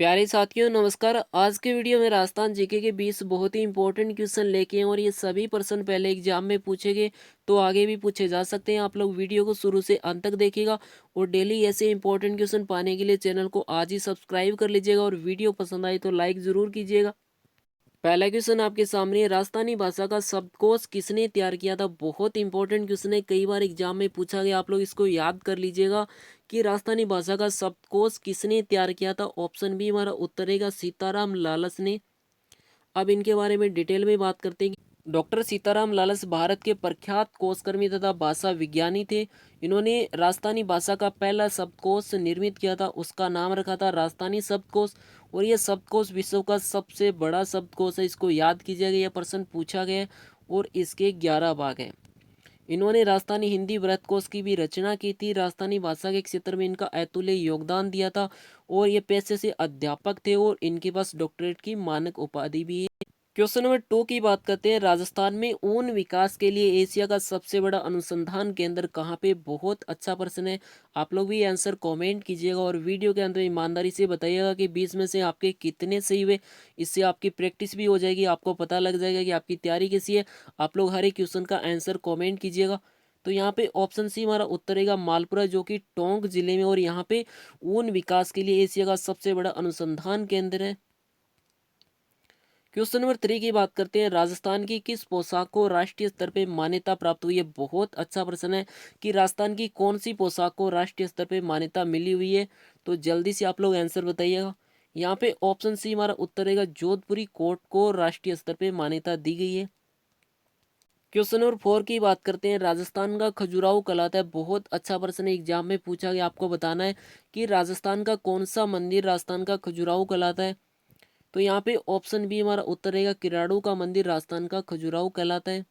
प्यारे साथियों नमस्कार। आज के वीडियो में राजस्थान जीके के 20 बहुत ही इंपॉर्टेंट क्वेश्चन लेके हैं और ये सभी प्रश्न पहले एग्जाम में पूछे गए तो आगे भी पूछे जा सकते हैं। आप लोग वीडियो को शुरू से अंत तक देखिएगा और डेली ऐसे इंपॉर्टेंट क्वेश्चन पाने के लिए चैनल को आज ही सब्सक्राइब कर लीजिएगा और वीडियो पसंद आए तो लाइक जरूर कीजिएगा। पहला क्वेश्चन आपके सामने है, राजस्थानी भाषा का शब्दकोश किसने तैयार किया था। बहुत इंपॉर्टेंट क्वेश्चन है, कई बार एग्जाम में पूछा गया, आप लोग इसको याद कर लीजिएगा कि राजस्थानी भाषा का शब्दकोश किसने तैयार किया था। ऑप्शन बी हमारा उत्तर रहेगा सीताराम लालस ने। अब इनके बारे में डिटेल में बात करते हैं। डॉक्टर सीताराम लालस भारत के प्रख्यात कोशकर्मी तथा भाषा विज्ञानी थे। इन्होंने राजस्थानी भाषा का पहला शब्दकोश निर्मित किया था, उसका नाम रखा था राजस्थानी शब्दकोश। और यह शब्दकोश विश्व का सबसे बड़ा शब्दकोश है, इसको याद कीजिएगा, यह प्रश्न पूछा गया है। और इसके 11 भाग हैं। इन्होंने राजस्थानी हिंदी वृत्तकोश की भी रचना की थी। राजस्थानी भाषा के क्षेत्र में इनका अतुल्य योगदान दिया था और ये पेशे से अध्यापक थे और इनके पास डॉक्टरेट की मानक उपाधि भी है। क्वेश्चन नंबर 2 की बात करते हैं, राजस्थान में ऊन विकास के लिए एशिया का सबसे बड़ा अनुसंधान केंद्र कहाँ पे। बहुत अच्छा प्रश्न है, आप लोग भी आंसर कमेंट कीजिएगा और वीडियो के अंत में ईमानदारी से बताइएगा कि 20 में से आपके कितने सही हुए। इससे आपकी प्रैक्टिस भी हो जाएगी, आपको पता लग जाएगा कि आपकी तैयारी कैसी है। आप लोग हर एक क्वेश्चन का आंसर कॉमेंट कीजिएगा। तो यहाँ पे ऑप्शन सी हमारा उत्तर रहेगा मालपुरा, जो कि टोंक जिले में, और यहाँ पे ऊन विकास के लिए एशिया का सबसे बड़ा अनुसंधान केंद्र है। क्वेश्चन नंबर 3 की बात करते हैं, राजस्थान की किस पोशाक को राष्ट्रीय स्तर पे मान्यता प्राप्त हुई है। बहुत अच्छा प्रश्न है कि राजस्थान की कौन सी पोशाक को राष्ट्रीय स्तर पे मान्यता मिली हुई है। तो जल्दी से आप लोग आंसर बताइएगा। यहाँ पे ऑप्शन सी हमारा उत्तर रहेगा जोधपुरी कोट को राष्ट्रीय स्तर पे मान्यता दी गई है। क्वेश्चन नंबर 4 की बात करते हैं, राजस्थान का खजुराहो कहलाता है। बहुत अच्छा प्रश्न है, एग्जाम में पूछा गया, आपको बताना है कि राजस्थान का कौन सा मंदिर राजस्थान का खजुराहो कहलाता है। तो यहाँ पे ऑप्शन बी हमारा उत्तर रहेगा किराड़ू का मंदिर राजस्थान का खजुराहो कहलाता है।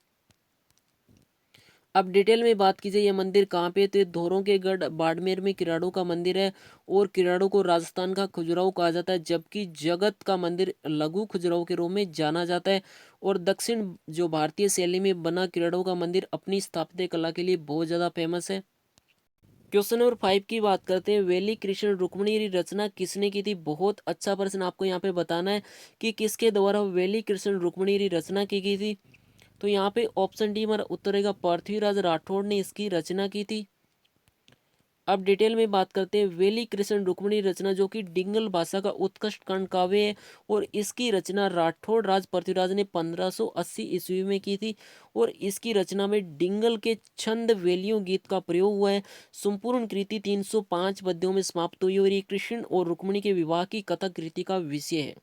अब डिटेल में बात कीजिए, यह मंदिर कहाँ पे है, तो ये धोरों के गढ़ बाड़मेर में किराड़ू का मंदिर है। और किराड़ू को राजस्थान का खजुराहो कहा जाता है, जबकि जगत का मंदिर लघु खजुराहो के रूप में जाना जाता है। और दक्षिण जो भारतीय शैली में बना किराड़ू का मंदिर अपनी स्थापत्य कला के लिए बहुत ज़्यादा फेमस है। क्वेश्चन नंबर 5 की बात करते हैं, वेली कृष्ण रुक्मिणी की रचना किसने की थी। बहुत अच्छा प्रश्न, आपको यहाँ पे बताना है कि किसके द्वारा वेली कृष्ण रुक्मिणी की रचना की गई थी। तो यहाँ पे ऑप्शन डी हमारा उत्तर रहेगा पृथ्वीराज राठौड़ ने इसकी रचना की थी। अब डिटेल में बात करते हैं, वेली कृष्ण रुक्मिणी रचना जो कि डिंगल भाषा का उत्कृष्ट खंड काव्य है और इसकी रचना राठौड़ राज पृथ्वीराज ने 1580 ईस्वी में की थी। और इसकी रचना में डिंगल के छंद वेलियों गीत का प्रयोग हुआ है। संपूर्ण कृति 305 पद्यों में समाप्त हुई और ये कृष्ण और रुक्मिणी के विवाह की कथा कृति का विषय है।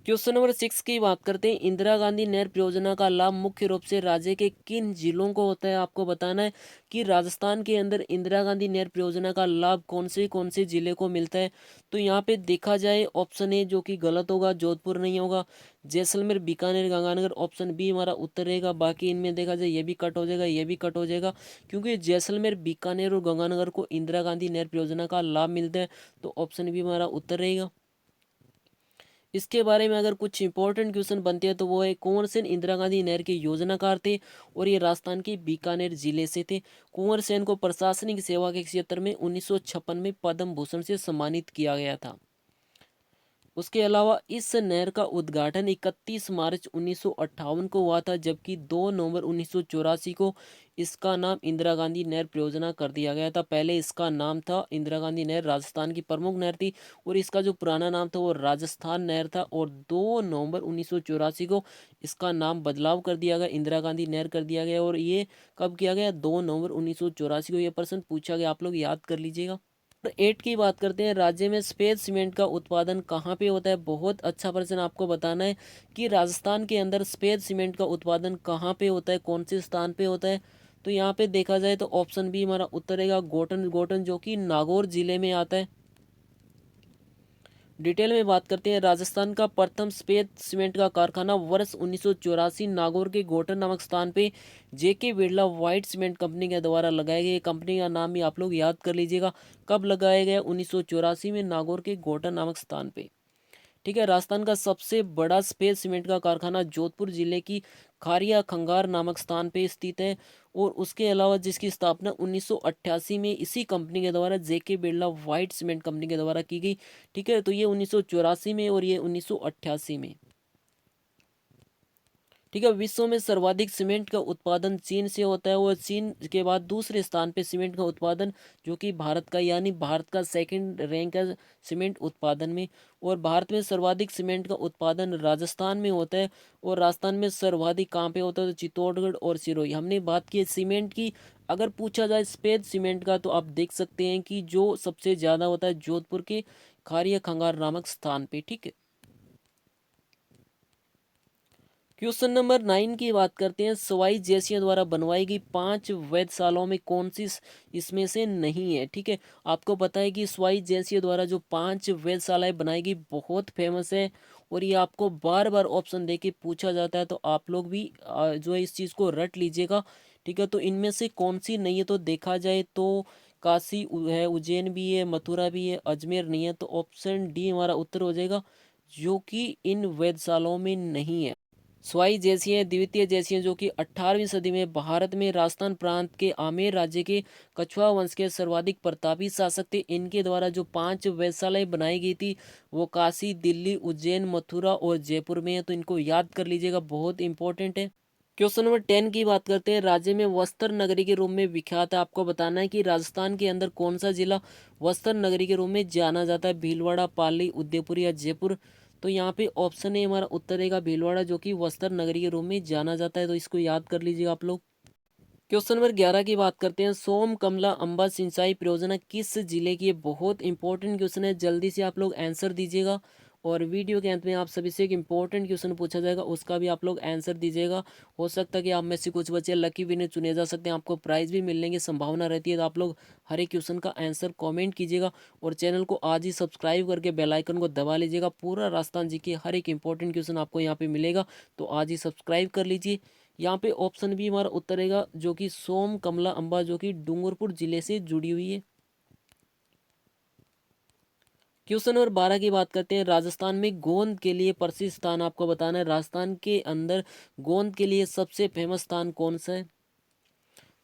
क्वेश्चन नंबर 6 की बात करते हैं, इंदिरा गांधी नहर परियोजना का लाभ मुख्य रूप से राज्य के किन जिलों को होता है। आपको बताना है कि राजस्थान के अंदर इंदिरा गांधी नहर परियोजना का लाभ कौन से जिले को मिलता है। तो यहाँ पे देखा जाए ऑप्शन ए जो कि गलत होगा, जोधपुर नहीं होगा, जैसलमेर बीकानेर गंगानगर ऑप्शन बी हमारा उत्तर रहेगा। बाकी इनमें देखा जाए ये भी कट हो जाएगा, ये भी कट हो जाएगा, क्योंकि जैसलमेर बीकानेर और गंगानगर को इंदिरा गांधी नहर परियोजना का लाभ मिलता है। तो ऑप्शन बी हमारा उत्तर रहेगा। इसके बारे में अगर कुछ इंपॉर्टेंट क्वेश्चन बनते हैं तो वो है, कुंवर सेन इंदिरा गांधी नहर के योजनाकार थे और ये राजस्थान के बीकानेर जिले से थे। कुंवर सेन को प्रशासनिक सेवा के क्षेत्र में 1956 में पद्म भूषण से सम्मानित किया गया था। उसके अलावा इस नहर का उद्घाटन 31 मार्च 1958 को हुआ था, जबकि 2 नवंबर 1984 को इसका नाम इंदिरा गांधी नहर परियोजना कर दिया गया था। पहले इसका नाम था इंदिरा गांधी नहर, राजस्थान की प्रमुख नहर थी और इसका जो पुराना नाम था वो राजस्थान नहर था। और 2 नवंबर 1984 को इसका नाम बदलाव कर दिया गया, इंदिरा गांधी नहर कर दिया गया। और ये कब किया गया, 2 नवंबर 1984 को। ये प्रश्न पूछा गया, आप लोग याद कर लीजिएगा। 8 की बात करते हैं, राज्य में सफेद सीमेंट का उत्पादन कहाँ पे होता है। बहुत अच्छा प्रश्न, आपको बताना है कि राजस्थान के अंदर सफेद सीमेंट का उत्पादन कहाँ पे होता है, कौन से स्थान पे होता है। तो यहाँ पे देखा जाए तो ऑप्शन बी हमारा उत्तर रहेगा गोटन गोटन, जो कि नागौर जिले में आता है। डिटेल में बात करते हैं, राजस्थान का प्रथम सफेद सीमेंट का कारखाना वर्ष 1984 नागौर के गोटन नामक स्थान पे जेके बिरला व्हाइट सीमेंट कंपनी के द्वारा लगाया गया। कंपनी का नाम भी आप लोग याद कर लीजिएगा, कब लगाया गया, 1984 में नागौर के गोटन नामक स्थान पे। ठीक है, राजस्थान का सबसे बड़ा सफेद सीमेंट का कारखाना जोधपुर जिले की खारिया खंगार नामक स्थान पे स्थित है। और उसके अलावा जिसकी स्थापना 1988 में इसी कंपनी के द्वारा जेके बिरला व्हाइट सीमेंट कंपनी के द्वारा की गई। ठीक है, तो ये 1984 में और ये 1988 में। ठीक है, विश्व में सर्वाधिक सीमेंट का उत्पादन चीन से होता है और चीन के बाद दूसरे स्थान पे सीमेंट का उत्पादन जो कि भारत का, यानी भारत का सेकंड रैंक है सीमेंट उत्पादन में। और भारत में सर्वाधिक सीमेंट का उत्पादन राजस्थान में होता है। और राजस्थान में सर्वाधिक कहाँ पे होता है, तो चित्तौड़गढ़ और सिरोही। हमने बात की सीमेंट की। अगर पूछा जाए सफेद सीमेंट का, तो आप देख सकते हैं कि जो सबसे ज़्यादा होता है जोधपुर के खारिया खंगार नामक स्थान पे। ठीक है, क्वेश्चन नंबर 9 की बात करते हैं। सवाई जैसियों द्वारा बनवाई गई 5 वेधशालाओं में कौन सी इसमें से नहीं है। ठीक है, आपको पता है कि सवाई जैसियों द्वारा जो 5 वेधशालाएं बनाई गई बहुत फेमस है। और ये आपको बार बार ऑप्शन दे के पूछा जाता है, तो आप लोग भी जो है इस चीज़ को रट लीजिएगा। ठीक है, तो इनमें से कौन सी नहीं है, तो देखा जाए तो काशी है, उज्जैन भी है, मथुरा भी है, अजमेर नहीं है। तो ऑप्शन डी हमारा उत्तर हो जाएगा, जो कि इन वेधशालाओं में नहीं है। स्वाई जैसी हैं, द्वितीय जैसी हैं, जो कि 18वीं सदी में भारत में राजस्थान प्रांत के आमेर राज्य के कछुआ वंश के सर्वाधिक प्रतापी शासक थे। इनके द्वारा जो 5 वेधशालाएं बनाई गई थी वो काशी, दिल्ली, उज्जैन, मथुरा और जयपुर में है। तो इनको याद कर लीजिएगा, बहुत इंपॉर्टेंट है। क्वेश्चन नंबर 10 की बात करते हैं। राज्य में वस्त्र नगरी के रूप में विख्यात है। आपको बताना है कि राजस्थान के अंदर कौन सा जिला वस्त्र नगरी के रूप में जाना जाता है, भीलवाड़ा, पाली, उदयपुर या जयपुर। तो यहाँ पे ऑप्शन ए हमारा उत्तर रहेगा भीलवाड़ा, जो कि वस्त्र नगरी के रूप में जाना जाता है। तो इसको याद कर लीजिए आप लोग। क्वेश्चन नंबर 11 की बात करते हैं। सोम कमला अंबा सिंचाई परियोजना किस जिले की है? बहुत इंपॉर्टेंट क्वेश्चन है, जल्दी से आप लोग आंसर दीजिएगा। और वीडियो के अंत में आप सभी से एक इंपॉर्टेंट क्वेश्चन पूछा जाएगा, उसका भी आप लोग आंसर दीजिएगा। हो सकता है कि आप में से कुछ बच्चे लकी विनर चुने जा सकते हैं, आपको प्राइज भी मिलने की संभावना रहती है। तो आप लोग हर एक क्वेश्चन का आंसर कॉमेंट कीजिएगा और चैनल को आज ही सब्सक्राइब करके बेल आइकन को दबा लीजिएगा। पूरा राजस्थान जी के हर एक इंपॉर्टेंट क्वेश्चन आपको यहाँ पे मिलेगा, तो आज ही सब्सक्राइब कर लीजिए। यहाँ पे ऑप्शन भी हमारा उत्तर रहेगा, जो कि सोम कमला अंबा, जो कि डूंगरपुर जिले से जुड़ी हुई है। क्वेश्चन नंबर 12 की बात करते हैं। राजस्थान में गोंद के लिए प्रसिद्ध स्थान आपको बताना है। राजस्थान के अंदर गोंद के लिए सबसे फेमस स्थान कौन सा है?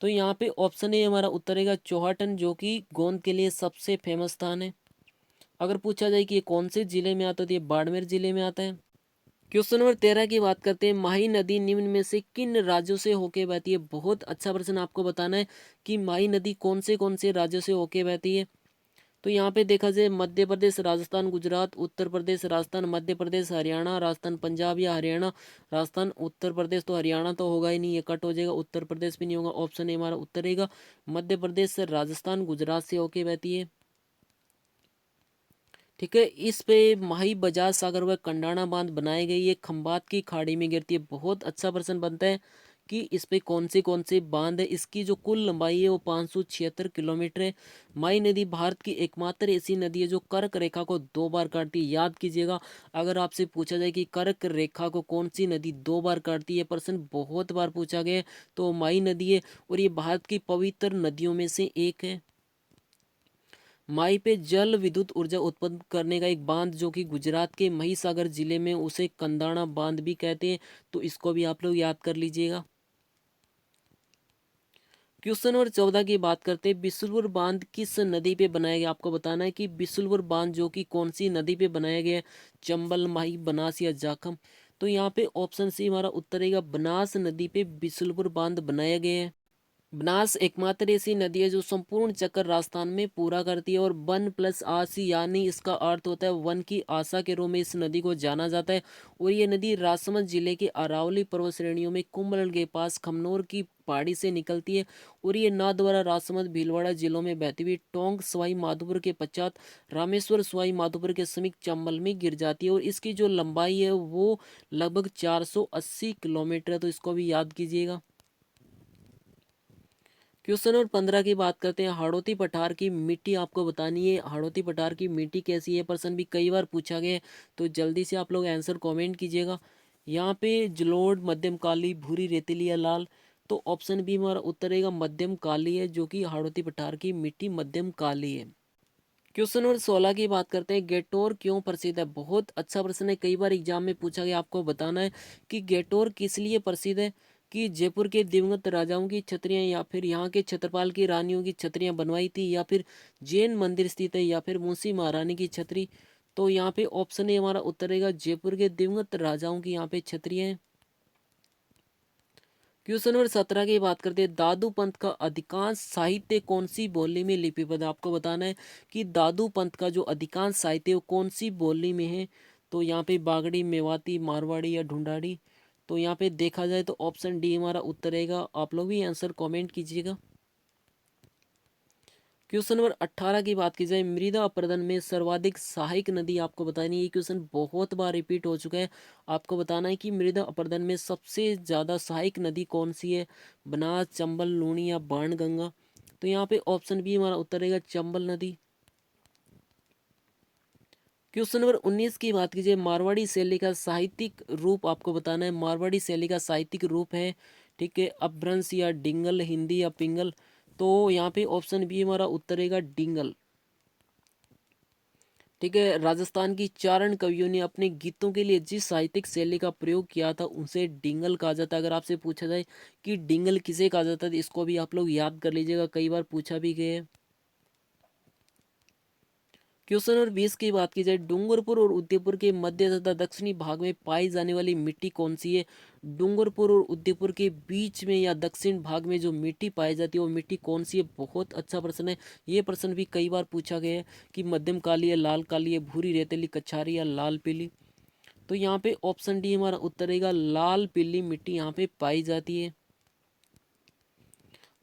तो यहाँ पे ऑप्शन ए हमारा उत्तर रहेगा चौहाटन, जो कि गोंद के लिए सबसे फेमस स्थान है। अगर पूछा जाए कि ये कौन से जिले में आता है, तो ये बाड़मेर जिले में आता है। क्वेश्चन नंबर 13 की बात करते हैं। माही नदी निम्न में से किन राज्यों से होके बहती है? बहुत अच्छा प्रश्न आपको बताना है कि माही नदी कौन से राज्यों से होके बहती है। तो यहाँ पे देखा जाए मध्य प्रदेश, राजस्थान, गुजरात, उत्तर प्रदेश, राजस्थान, मध्य प्रदेश, हरियाणा, राजस्थान, पंजाब या हरियाणा। राजस्थान, उत्तर प्रदेश, तो हरियाणा तो होगा ही नहीं, ये कट हो जाएगा। उत्तर प्रदेश भी नहीं होगा। ऑप्शन ए हमारा उत्तर रहेगा मध्य प्रदेश, राजस्थान, गुजरात से होके बहती है। ठीक है, इस पे माही बजाज सागर व कंडाणा बांध बनाए गए, ये खंबात की खाड़ी में गिरती है। बहुत अच्छा प्रश्न बनता है कि इस पे कौन से बांध है। इसकी जो कुल लंबाई है वो 576 किलोमीटर है। माही नदी भारत की एकमात्र ऐसी नदी है जो कर्क रेखा को 2 बार काटती है। याद कीजिएगा, अगर आपसे पूछा जाए कि कर्क रेखा को कौन सी नदी 2 बार काटती है, प्रश्न बहुत बार पूछा गया है, तो माही नदी है। और ये भारत की पवित्र नदियों में से एक है। माई पे जल विद्युत ऊर्जा उत्पन्न करने का एक बांध, जो कि गुजरात के महिसागर जिले में, उसे कंदाणा बांध भी कहते हैं। तो इसको भी आप लोग याद कर लीजिएगा। क्वेश्चन नंबर 14 की बात करते हैं। बिसुलपुर बांध किस नदी पे बनाया गया? आपको बताना है कि बिसुलपुर बांध जो कि कौन सी नदी पे बनाया गया है, चंबल, माही, बनास या जाखम। तो यहाँ पे ऑप्शन सी हमारा उत्तर रहेगा, बनास नदी पे बिसुलपुर बांध बनाया गया है। बनास एकमात्र ऐसी नदी है जो संपूर्ण चक्कर राजस्थान में पूरा करती है। और वन प्लस आसी, यानी इसका अर्थ होता है वन की आशा के रूप में इस नदी को जाना जाता है। और ये नदी राजसमंद जिले के अरावली पर्वत श्रेणियों में कुंभलगढ़ के पास खमनोर की पहाड़ी से निकलती है। और ये नाथद्वारा राजसमंद, भीलवाड़ा जिलों में बहती हुई टोंक सवाई माधोपुर के पश्चात रामेश्वर सवाई माधोपुर के समीप चंबल में गिर जाती है। और इसकी जो लंबाई है वो लगभग 480 किलोमीटर है। तो इसको भी याद कीजिएगा। क्वेश्चन नंबर 15 की बात करते हैं। हाड़ौती पठार की मिट्टी आपको बतानी है। हाड़ौती पठार की मिट्टी कैसी है, प्रश्न भी कई बार पूछा गया है, तो जल्दी से आप लोग आंसर कमेंट कीजिएगा। यहाँ पे जलोढ़, मध्यम काली, भूरी, रेतीली या लाल। तो ऑप्शन बी हमारा उत्तर रहेगा मध्यम काली है, जो कि हाड़ौती पठार की मिट्टी मध्यम काली है। क्वेश्चन नंबर 16 की बात करते हैं, गेटोर क्यों प्रसिद्ध है? बहुत अच्छा प्रश्न है, कई बार एग्जाम में पूछा गया, आपको बताना है कि गेटोर किस लिए प्रसिद्ध है। कि जयपुर के दिवंगत राजाओं की छतरियां, या फिर यहाँ के क्षेत्रपाल की रानियों की छतरियां बनवाई थी, या फिर जैन मंदिर स्थित है, या फिर मुंशी महारानी की छतरी। तो यहाँ पे ऑप्शन ए हमारा उत्तर रहेगा, जयपुर के दिवंगत राजाओं की यहाँ पे छतरियां हैं। क्वेश्चन नंबर 17 की बात करते हैं, दादू पंथ का अधिकांश साहित्य कौन सी बोली में लिपिबद्ध है? आपको बताना है कि दादू पंथ का जो अधिकांश साहित्य है वो कौन सी बोली में है। तो यहाँ पे बागड़ी, मेवाती, मारवाड़ी या ढूंढाड़ी। तो यहाँ पे देखा जाए तो ऑप्शन डी हमारा उत्तर रहेगा। आप लोग भी आंसर कमेंट कीजिएगा। क्वेश्चन नंबर 18 की बात की जाए, मृदा अपरदन में सर्वाधिक सहायक नदी आपको बतानी है। ये क्वेश्चन बहुत बार रिपीट हो चुका है। आपको बताना है कि मृदा अपरदन में सबसे ज़्यादा सहायक नदी कौन सी है, बनास, चंबल, लूनी या बाणगंगा। तो यहाँ पे ऑप्शन बी हमारा उत्तर रहेगा, चंबल नदी। क्वेश्चन नंबर 19 की बात कीजिए, मारवाड़ी शैली का साहित्यिक रूप आपको बताना है। मारवाड़ी शैली का साहित्यिक रूप है, ठीक है, अपभ्रंश या डिंगल, हिंदी या पिंगल। तो यहाँ पे ऑप्शन बी हमारा उत्तर रहेगा, डिंगल। ठीक है, राजस्थान की चारण कवियों ने अपने गीतों के लिए जिस साहित्यिक शैली का प्रयोग किया था उसे डिंगल कहा जाता है। अगर आपसे पूछा जाए कि डिंगल किसे कहा जाता है, तो इसको भी आप लोग याद कर लीजिएगा, कई बार पूछा भी गया है। क्वेश्चन नंबर 20 की बात की जाए, डूंगरपुर और उदयपुर के मध्य तथा दक्षिणी भाग में पाई जाने वाली मिट्टी कौन सी है? डूंगरपुर और उदयपुर के बीच में या दक्षिण भाग में जो मिट्टी पाई जाती है वो मिट्टी कौन सी है? बहुत अच्छा प्रश्न है। ये प्रश्न भी कई बार पूछा गया है कि मध्यम काली है, लाल काली है, भूरी रेतीली कछारी या लाल पीली। तो यहाँ पे ऑप्शन डी हमारा उत्तर रहेगा, लाल पीली मिट्टी यहाँ पे पाई जाती है।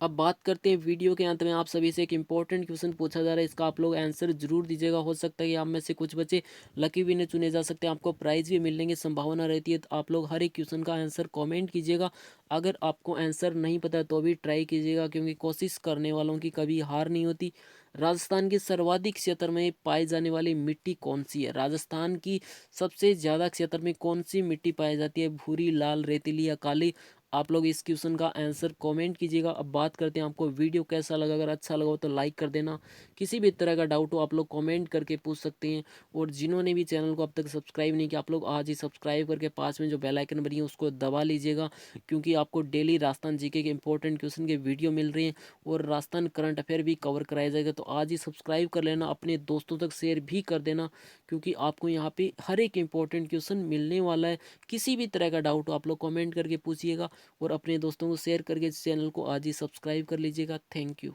अब बात करते हैं वीडियो के अंत में आप सभी से एक इंपॉर्टेंट क्वेश्चन पूछा जा रहा है, इसका आप लोग आंसर जरूर दीजिएगा। हो सकता है कि आप में से कुछ बच्चे लकी विनर चुने जा सकते हैं, आपको प्राइज भी मिलने की संभावना रहती है। तो आप लोग हर एक क्वेश्चन का आंसर कमेंट कीजिएगा। अगर आपको आंसर नहीं पता तो भी ट्राई कीजिएगा, क्योंकि कोशिश करने वालों की कभी हार नहीं होती। राजस्थान के सर्वाधिक क्षेत्र में पाई जाने वाली मिट्टी कौन सी है? राजस्थान की सबसे ज़्यादा क्षेत्र में कौन सी मिट्टी पाई जाती है? भूरी, लाल, रेतीली या काली? आप लोग इस क्वेश्चन का आंसर कमेंट कीजिएगा। अब बात करते हैं आपको वीडियो कैसा लगा। अगर अच्छा लगा हो तो लाइक कर देना। किसी भी तरह का डाउट हो आप लोग कमेंट करके पूछ सकते हैं। और जिन्होंने भी चैनल को अब तक सब्सक्राइब नहीं किया, आप लोग आज ही सब्सक्राइब करके पास में जो बेल आइकन बनी है उसको दबा लीजिएगा, क्योंकि आपको डेली राजस्थान जीके के इंपॉर्टेंट क्वेश्चन के वीडियो मिल रहे हैं और राजस्थान करंट अफेयर भी कवर कराया जाएगा। तो आज ही सब्सक्राइब कर लेना, अपने दोस्तों तक शेयर भी कर देना, क्योंकि आपको यहाँ पे हर एक इंपॉर्टेंट क्वेश्चन मिलने वाला है। किसी भी तरह का डाउट हो आप लोग कमेंट करके पूछिएगा और अपने दोस्तों को शेयर करके इस चैनल को आज ही सब्सक्राइब कर लीजिएगा। Thank you.